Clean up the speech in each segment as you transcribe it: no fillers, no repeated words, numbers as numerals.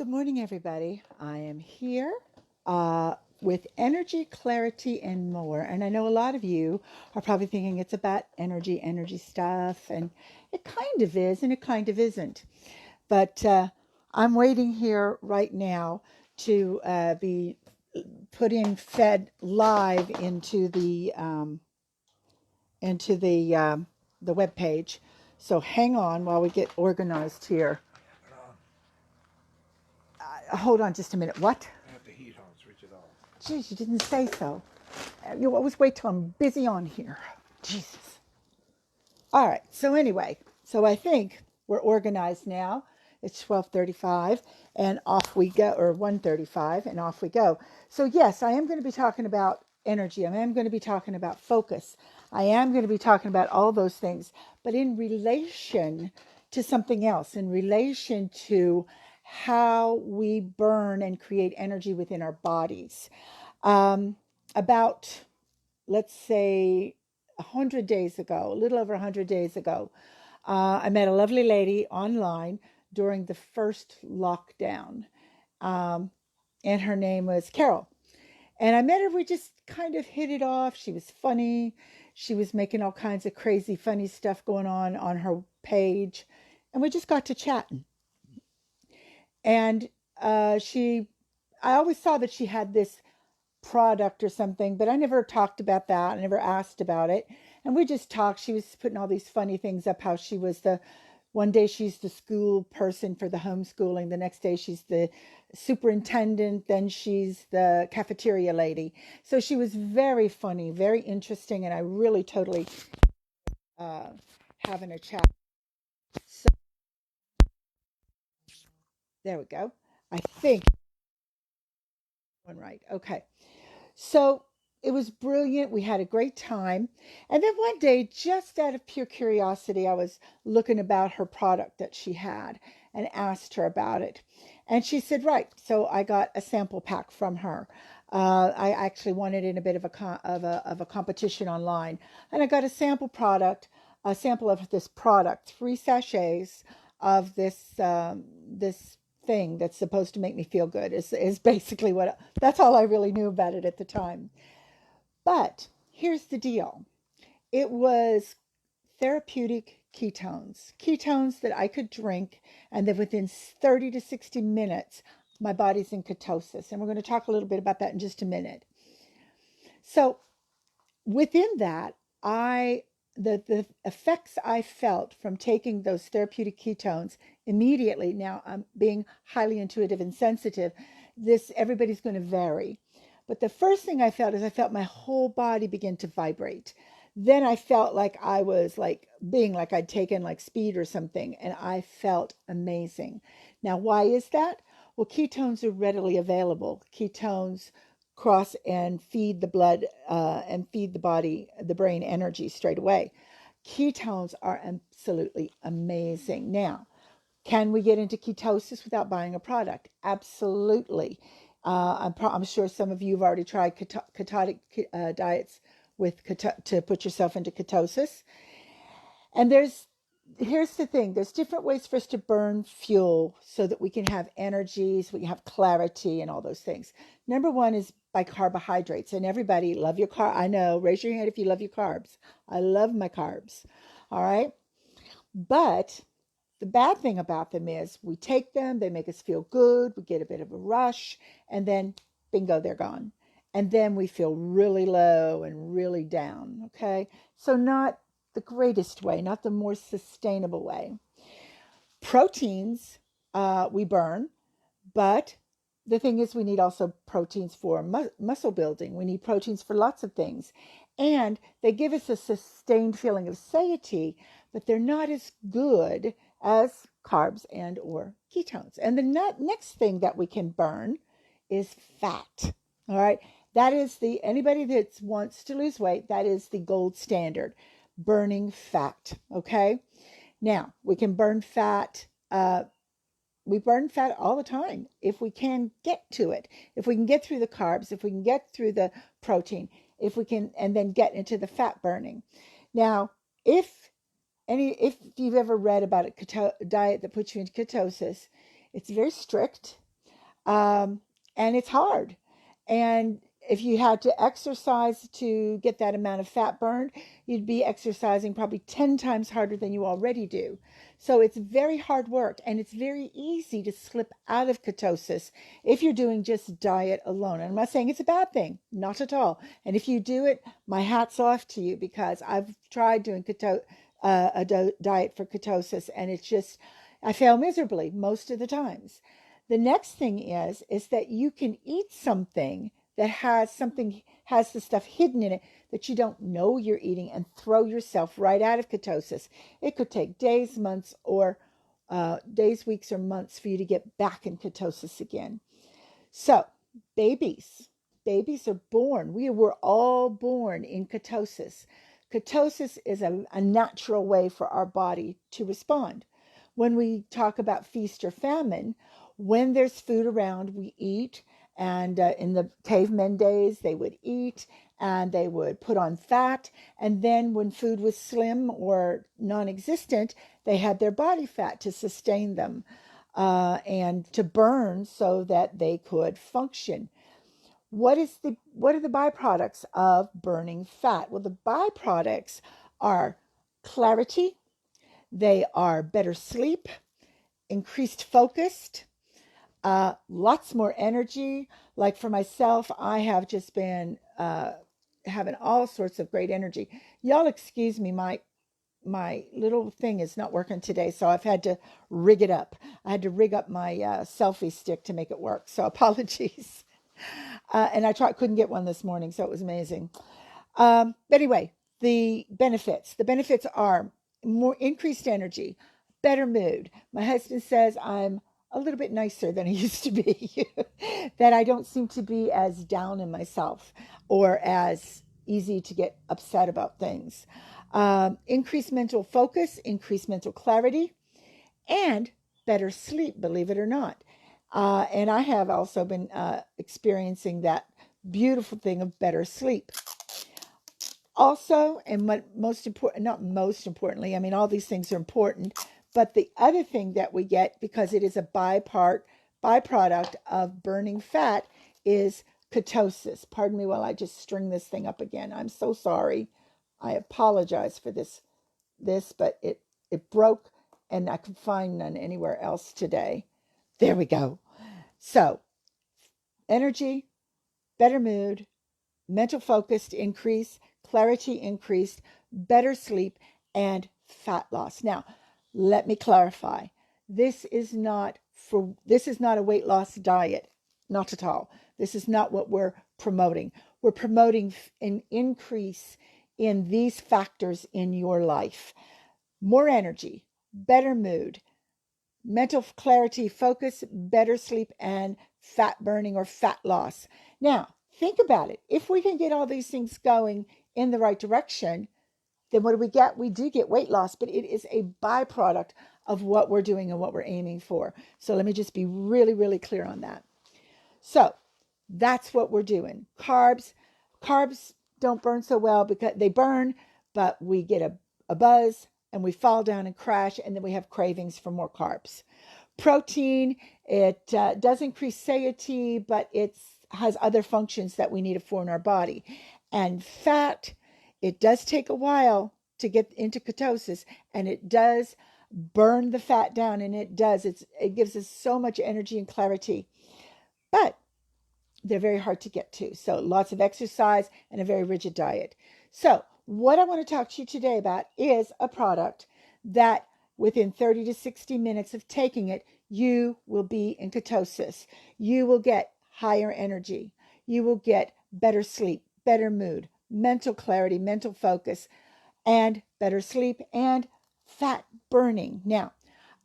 Good morning, everybody. I am here with energy, clarity, and more. And I know a lot of you are probably thinking it's about energy stuff, and it kind of is, and it kind of isn't. But I'm waiting here right now to be fed live into the web page. So hang on while we get organized here. Hold on just a minute. What? I have the heat on, switch it off. Geez, you didn't say so. You always wait till I'm busy on here. Jesus. All right. So anyway, I think we're organized now. It's 12:35 and off we go, or 1:35 and off we go. So yes, I am going to be talking about energy. I am going to be talking about focus. I am going to be talking about all those things, but in relation to something else, in relation to how we burn and create energy within our bodies. About, let's say, 100 days ago, a little over 100 days ago, I met a lovely lady online during the first lockdown, um, and her name was Carol. And I met her, we just kind of hit it off. She was funny. She was making all kinds of crazy, funny stuff going on her page. And we just got to chatting. And I always saw that she had this product or something, but I never talked about that. I never asked about it. And we just talked. She was putting all these funny things up, how she was one day she's the school person for the homeschooling. The next day she's the superintendent. Then she's the cafeteria lady. So she was very funny, very interesting. And I really totally uh, having a chat. So there we go. I think one right. Okay. So it was brilliant. We had a great time. And then one day, just out of pure curiosity, I was looking about her product that she had and asked her about it. And she said, right. So I got a sample pack from her. I actually won it in a bit of a competition online. And I got a sample of this product, 3 sachets of this thing that's supposed to make me feel good is basically that's all I really knew about it at the time. But here's the deal. It was therapeutic ketones that I could drink, and then within 30 to 60 minutes, my body's in ketosis. And we're going to talk a little bit about that in just a minute. So within that, the effects I felt from taking those therapeutic ketones immediately. Now I'm being highly intuitive and sensitive. This everybody's going to vary, but the first thing I felt is I felt my whole body begin to vibrate. Then I felt like I was like being like I'd taken like speed or something, and I felt amazing. Now, why is that? Well, ketones are readily available. Ketones cross and feed the blood and feed the body, the brain energy straight away. Ketones are absolutely amazing. Now, can we get into ketosis without buying a product? Absolutely. I'm sure some of you have already tried ketonic diets to put yourself into ketosis. And here's the thing, there's different ways for us to burn fuel so that we can have energy, so we can have clarity and all those things. Number one is by carbohydrates. And everybody love your I know, raise your hand if you love your carbs. I love my carbs. All right. But the bad thing about them is we take them, they make us feel good, we get a bit of a rush, and then bingo, they're gone. And then we feel really low and really down. Okay. So not the greatest way, not the more sustainable way. Proteins we burn, but the thing is, we need also proteins for muscle building. We need proteins for lots of things. And they give us a sustained feeling of satiety, but they're not as good as carbs and or ketones. And the next thing that we can burn is fat. All right. That is anybody that wants to lose weight, that is the gold standard, burning fat. Okay. Now, we can burn fat. We burn fat all the time if we can get to it. If we can get through the carbs, if we can get through the protein, if we can, and then get into the fat burning. Now, if you've ever read about a diet that puts you into ketosis, it's very strict. Um, and it's hard. And if you had to exercise to get that amount of fat burned, you'd be exercising probably 10 times harder than you already do. So it's very hard work, and it's very easy to slip out of ketosis if you're doing just diet alone. And I'm not saying it's a bad thing, not at all. And if you do it, my hat's off to you, because I've tried doing diet for ketosis, and it's just, I fail miserably most of the times. The next thing is that you can eat something that has the stuff hidden in it that you don't know you're eating, and throw yourself right out of ketosis. It could take days, months, or days, weeks, or months for you to get back in ketosis again. So, babies, babies are born. We were all born in ketosis. Ketosis is a natural way for our body to respond. When we talk about feast or famine, when there's food around, we eat. And in the cavemen days, they would eat and they would put on fat. And then when food was slim or non existent, they had their body fat to sustain them and to burn so that they could function. What are the byproducts of burning fat? Well, the byproducts are clarity, they are better sleep, increased focus, lots more energy. Like for myself, I have just been having all sorts of great energy. Y'all excuse me, my little thing is not working today, so I've had to rig it up. I had to rig up my selfie stick to make it work, so apologies. And couldn't get one this morning, so it was amazing. But anyway, the benefits are more increased energy, better mood. My husband says I'm a little bit nicer than I used to be, that I don't seem to be as down in myself or as easy to get upset about things. Increased mental focus, increased mental clarity, and better sleep, believe it or not. And I have also been experiencing that beautiful thing of better sleep. Also, and what most important, not most importantly, I mean, all these things are important, but the other thing that we get, because it is a byproduct of burning fat, is ketosis. Pardon me while I just string this thing up again. I'm so sorry. I apologize for but it broke and I could find none anywhere else today. There we go. So, energy, better mood, mental focus increase, clarity increased, better sleep, and fat loss. Now, let me clarify. This is not a weight loss diet. Not at all. This is not what we're promoting. We're promoting an increase in these factors in your life. More energy, better mood, mental clarity, focus, better sleep, and fat burning or fat loss. Now, think about it. If we can get all these things going in the right direction, then what do we get? We do get weight loss, but it is a byproduct of what we're doing and what we're aiming for. So let me just be really, really clear on that. So that's what we're doing. Carbs don't burn so well because they burn, but we get a buzz and we fall down and crash, and then we have cravings for more carbs. Protein, it does increase satiety, but it has other functions that we need it for in our body. And fat, it does take a while to get into ketosis, and it does burn the fat down, and it gives us so much energy and clarity. But they're very hard to get to. So lots of exercise and a very rigid diet. So what I want to talk to you today about is a product that within 30 to 60 minutes of taking it, you will be in ketosis. You will get higher energy. You will get better sleep, better mood, mental clarity, mental focus, and better sleep and fat burning. Now,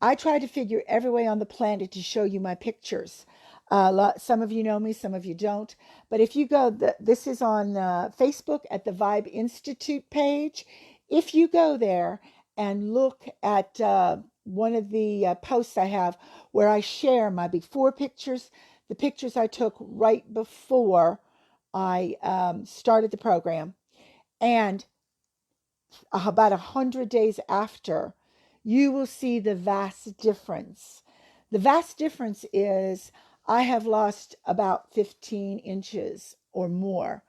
I try to figure every way on the planet to show you my pictures. Some of you know me, some of you don't. But if you go, this is on Facebook at the Vibe Institute page. If you go there and look at one of the posts I have where I share my before pictures, the pictures I took right before I started the program, and about 100 days after, you will see the vast difference. The vast difference is I have lost about 15 inches or more.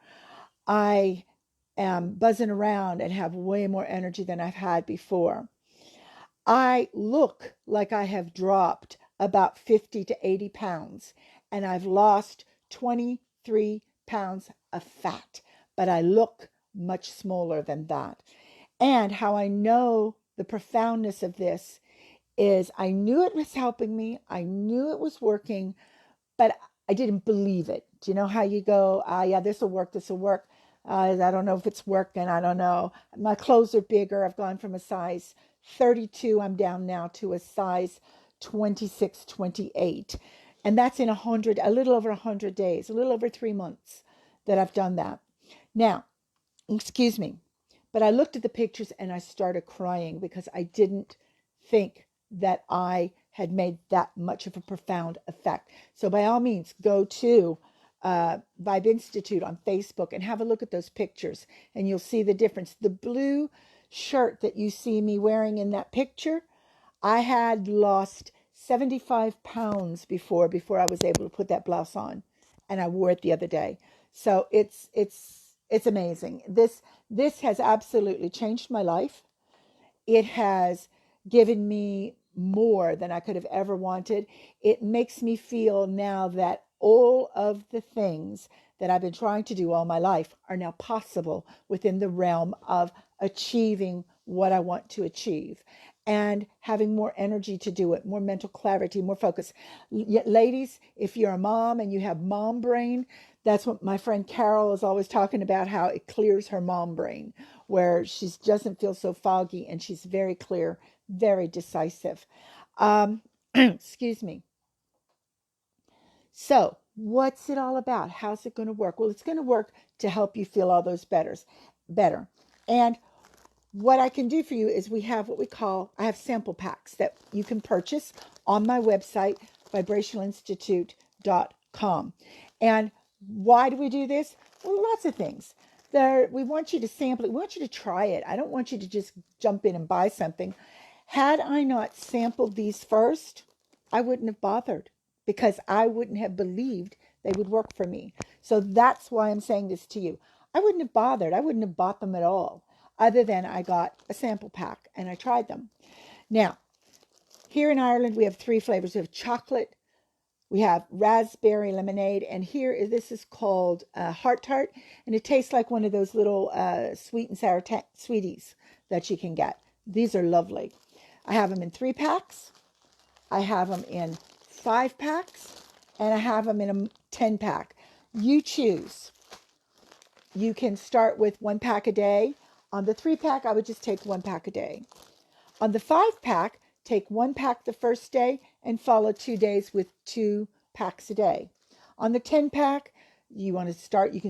I am buzzing around and have way more energy than I've had before. I look like I have dropped about 50 to 80 pounds, and I've lost 23 pounds of fat, but I look much smaller than that. And how I know the profoundness of this is I knew it was helping me, I knew it was working, but I didn't believe it. Do you know how you go, yeah, this will work, this will work. I don't know if it's working. I don't know. My clothes are bigger. I've gone from a size 32, I'm down now to a size 26, 28. And that's in a little over 100 days, a little over 3 months that I've done that. Now, excuse me, but I looked at the pictures and I started crying because I didn't think that I had made that much of a profound effect. So by all means, go to Vibe Institute on Facebook and have a look at those pictures and you'll see the difference. The blue shirt that you see me wearing in that picture, I had lost 75 pounds before I was able to put that blouse on, and I wore it the other day. So it's amazing. This has absolutely changed my life. It has given me more than I could have ever wanted. It makes me feel now that all of the things that I've been trying to do all my life are now possible within the realm of achieving what I want to achieve and having more energy to do it, more mental clarity, more focus. Yet, ladies, if you're a mom and you have mom brain, that's what my friend Carol is always talking about, how it clears her mom brain, where she doesn't feel so foggy and she's very clear, very decisive. Excuse me. So, what's it all about? How's it going to work? Well, it's going to work to help you feel all those better. And what I can do for you is I have sample packs that you can purchase on my website, vibrationalinstitute.com. And why do we do this? Well, lots of things. We want you to sample it. We want you to try it. I don't want you to just jump in and buy something. Had I not sampled these first, I wouldn't have bothered because I wouldn't have believed they would work for me. So that's why I'm saying this to you. I wouldn't have bothered. I wouldn't have bought them at all, other than I got a sample pack and I tried them. Now, here in Ireland, we have 3 flavors. We have chocolate, we have raspberry lemonade, and this is called Heart Tart, and it tastes like one of those little sweet and sour sweeties that you can get. These are lovely. I have them in 3 packs. I have them in 5 packs, and I have them in a 10 pack. You choose. You can start with 1 pack a day. On the 3 pack, I would just take 1 pack a day. On the 5 pack, take 1 pack the first day and follow 2 days with 2 packs a day. On the 10 pack, you can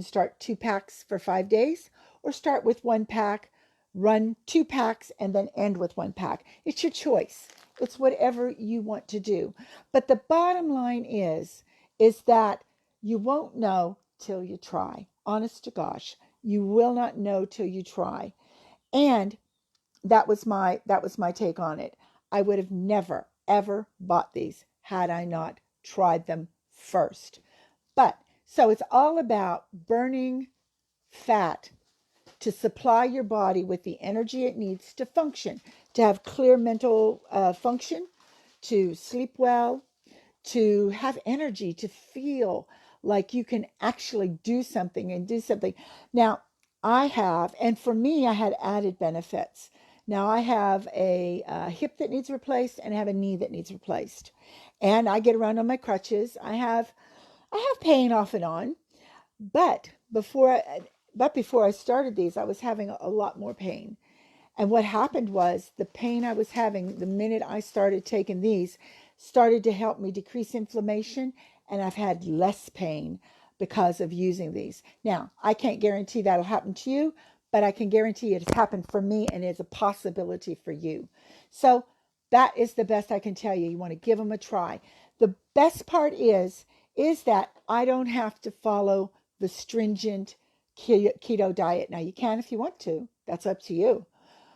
start 2 packs for 5 days, or start with 1 pack, run 2 packs, and then end with 1 pack. It's your choice. It's whatever you want to do. But the bottom line is that you won't know till you try. Honest to gosh, you will not know till you try. And that was my take on it. I would have never ever bought these had I not tried them first. But so it's all about burning fat to supply your body with the energy it needs to function, to have clear mental function, to sleep well, to have energy, to feel like you can actually do something and do something. Now, and for me, I had added benefits. Now, I have a hip that needs replaced and I have a knee that needs replaced. And I get around on my crutches. I have pain off and on, but before I started these, I was having a lot more pain. And what happened was the pain I was having the minute I started taking these started to help me decrease inflammation, and I've had less pain because of using these. Now, I can't guarantee that'll happen to you, but I can guarantee it has happened for me and it's a possibility for you. So that is the best I can tell you. You want to give them a try. The best part is that I don't have to follow the stringent keto diet. Now, you can if you want to. That's up to you.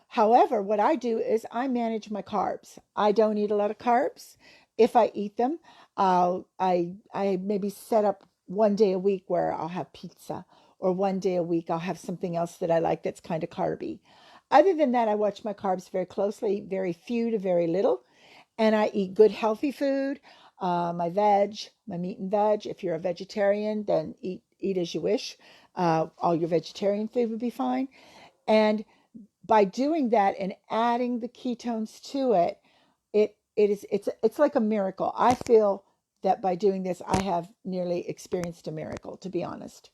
However, what I do is I manage my carbs. I don't eat a lot of carbs. if I eat them, I maybe set up one day a week where I'll have pizza, or one day a week I'll have something else that I like that's kind of carby. Other than that, I watch my carbs very closely, very few to very little, and I eat good healthy food. My veg, my meat and veg. If you're a vegetarian, then eat as you wish. All your vegetarian food would be fine. And by doing that and adding the ketones to it, it's like a miracle. I feel that by doing this, I have nearly experienced a miracle, to be honest.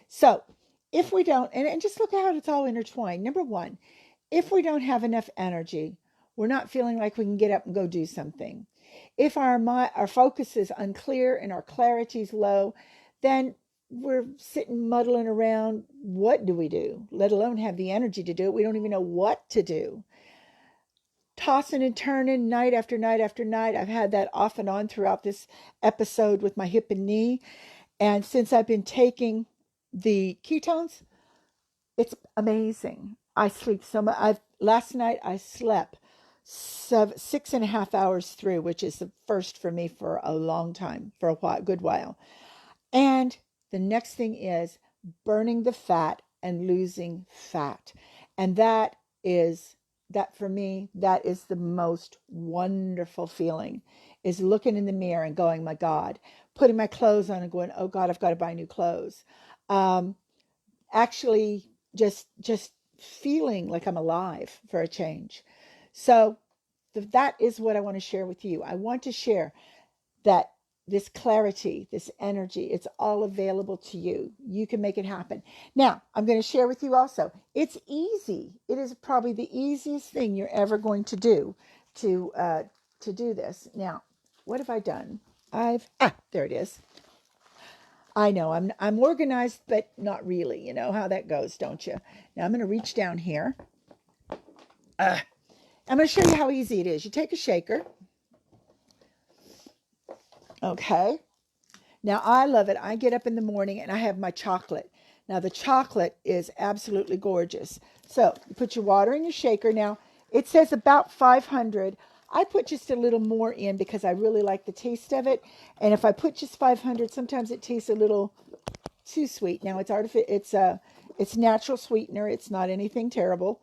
So if we don't, and just look at how it's all intertwined. Number one, if we don't have enough energy, we're not feeling like we can get up and go do something. If our focus is unclear and our clarity is low, then we're sitting muddling around. What do we do? Let alone have the energy to do it. We don't even know what to do. Tossing and turning night after night after night. I've had that off and on throughout this episode with my hip and knee. And since I've been taking the ketones, it's amazing. I sleep so much. Last night I slept 6.5 hours through, which is the first for me for a long time, for a good while. And the next thing is burning the fat and losing fat. And that for me, that is the most wonderful feeling, is looking in the mirror and going, my God, putting my clothes on and going, oh God, I've got to buy new clothes. Actually just feeling like I'm alive for a change. So that is what I want to share with you. I want to share that this clarity, this energy, it's all available to you. You can make it happen. Now, I'm going to share with you also, it's easy. It is probably the easiest thing you're ever going to do to do this. Now, what have I done? There it is. I know I'm organized, but not really. You know how that goes, don't you? Now I'm going to reach down here. I'm going to show you how easy it is. You take a shaker. Okay. Now I love it. I get up in the morning and I have my chocolate. Now the chocolate is absolutely gorgeous. So you put your water in your shaker. Now it says about 500. I put just a little more in because I really like the taste of it. And if I put just 500, sometimes it tastes a little too sweet. Now it's artificial. It's natural sweetener. It's not anything terrible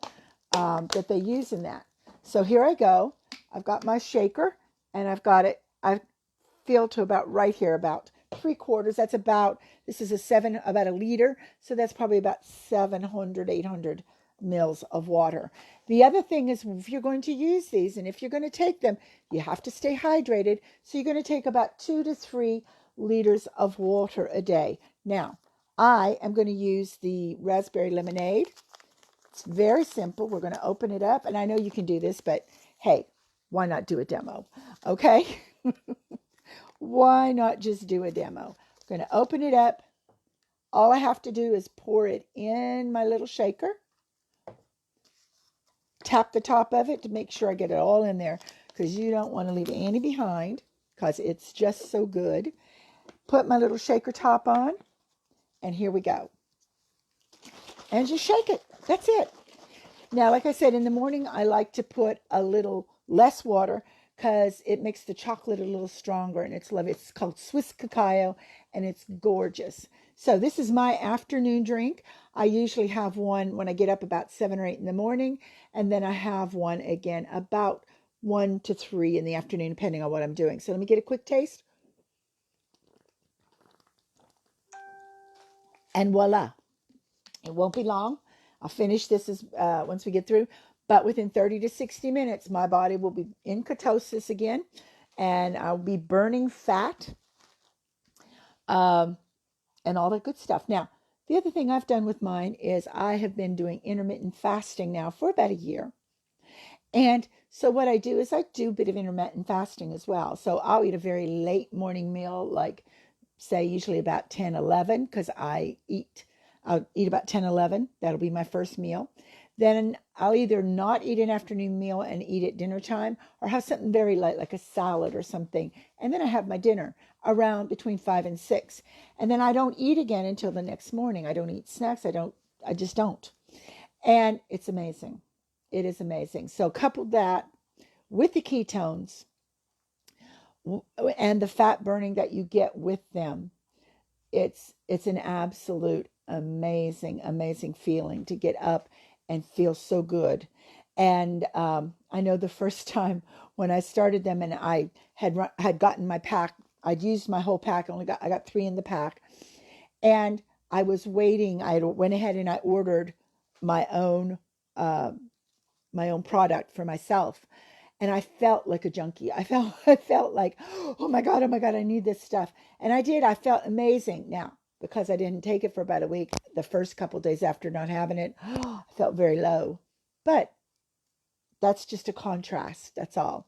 that they use in that. So here I go. I've got my shaker and I've got it. I filled to about right here, about 3/4. That's this is about a liter. So that's probably about 700, 800 mils of water. The other thing is, if you're going to use these and if you're going to take them, you have to stay hydrated. So you're going to take about 2 to 3 liters of water a day. Now, I am going to use the raspberry lemonade. It's very simple. We're going to open it up. And I know you can do this, but hey, why not do a demo? Okay? Why not just do a demo? I'm going to open it up. All I have to do is pour it in my little shaker. Tap the top of it to make sure I get it all in there, because you don't want to leave any behind, because it's just so good. Put my little shaker top on, and here we go. And just shake it. That's it. Now, like I said, in the morning, I like to put a little less water because it makes the chocolate a little stronger, and it's lovely. It's called Swiss cacao, and it's gorgeous. So this is my afternoon drink. I usually have one when I get up about 7 or 8 in the morning, and then I have one again about 1 to 3 in the afternoon, depending on what I'm doing. So let me get a quick taste. And voila. It won't be long. I'll finish this once we get through. But within 30 to 60 minutes, my body will be in ketosis again, and I'll be burning fat and all that good stuff. Now, the other thing I've done with mine is I have been doing intermittent fasting now for about a year. And so what I do is I do a bit of intermittent fasting as well. So I'll eat a very late morning meal, like say usually about 10, 11, because I'll eat about 10, 11. That'll be my first meal. Then I'll either not eat an afternoon meal and eat at dinner time, or have something very light like a salad or something. And then I have my dinner around between 5 and 6. And then I don't eat again until the next morning. I don't eat snacks. I just don't. And it's amazing. It is amazing. So couple that with the ketones, and the fat burning that you get with them. It's an absolute amazing feeling to get up and feel so good. And I know the first time when I started them, and I had gotten my pack, I'd used my whole pack. I got 3 in the pack, and I was waiting. I went ahead and I ordered my own uh, my own product for myself, and I felt like a junkie. I felt like, oh my God, I need this stuff. And I did. I felt amazing. Now, because I didn't take it for about a week, the first couple of days after not having it, I felt very low. But that's just a contrast. That's all.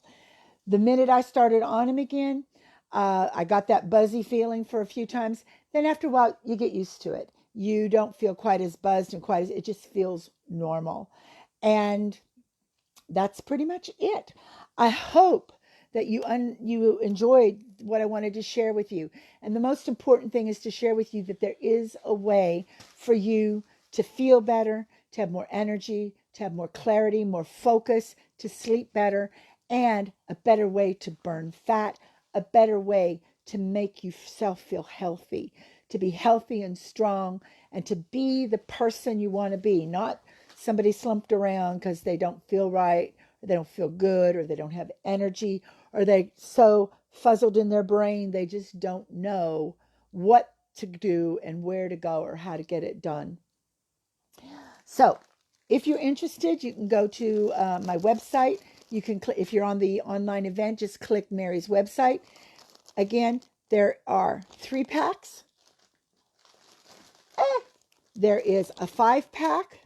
The minute I started on them again, I got that buzzy feeling for a few times. Then after a while, you get used to it. You don't feel quite as buzzed and quite as, it just feels normal. And that's pretty much it. I hope that you enjoyed what I wanted to share with you. And the most important thing is to share with you that there is a way for you to feel better, to have more energy, to have more clarity, more focus, to sleep better, and a better way to burn fat, a better way to make yourself feel healthy, to be healthy and strong, and to be the person you want to be, not somebody slumped around because they don't feel right, or they don't feel good, or they don't have energy, or they so fuzzled in their brain they just don't know what to do and where to go or how to get it done. So if you're interested, you can go to my website. You can click, if you're on the online event, just click Mary's website. Again, there are 3 packs. There is a 5-pack,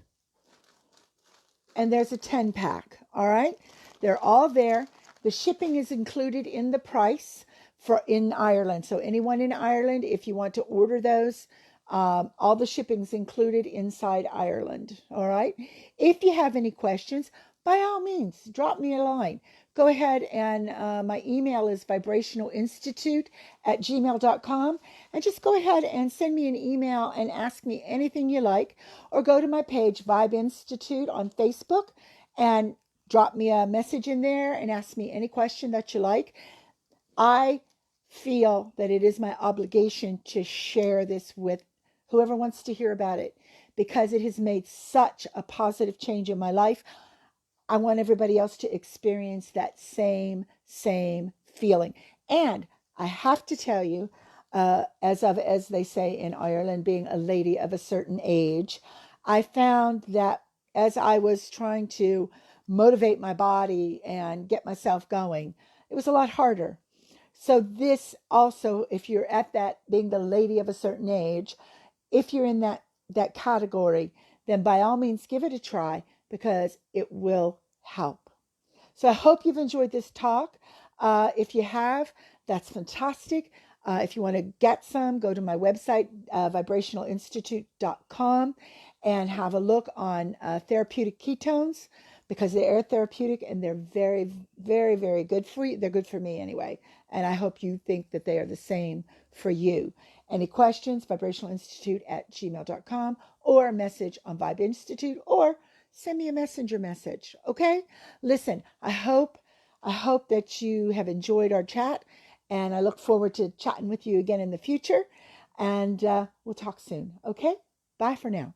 and there's a 10-pack. All right, they're all there. The shipping is included in the price for in Ireland. So anyone in Ireland, if you want to order those, all the shipping's included inside Ireland. All right. If you have any questions, by all means, drop me a line. Go ahead, and my email is vibrationalinstitute@gmail.com. And just go ahead and send me an email and ask me anything you like, or go to my page, Vibe Institute, on Facebook, and drop me a message in there and ask me any question that you like. I feel that it is my obligation to share this with whoever wants to hear about it, because it has made such a positive change in my life. I want everybody else to experience that same feeling. And I have to tell you, as they say in Ireland, being a lady of a certain age, I found that as I was trying to motivate my body and get myself going, it was a lot harder. So this also, if you're at that, being the lady of a certain age, if you're in that category, then by all means give it a try, because it will help. So I hope you've enjoyed this talk. If you have, that's fantastic. If you want to get some, go to my website, vibrationalinstitute.com, and have a look on therapeutic ketones, because they are therapeutic and they're very good for you. They're good for me anyway. And I hope you think that they are the same for you. Any questions, vibrationalinstitute@gmail.com, or a message on Vibe Institute, or send me a messenger message. Okay? Listen, I hope that you have enjoyed our chat, and I look forward to chatting with you again in the future. And we'll talk soon. Okay? Bye for now.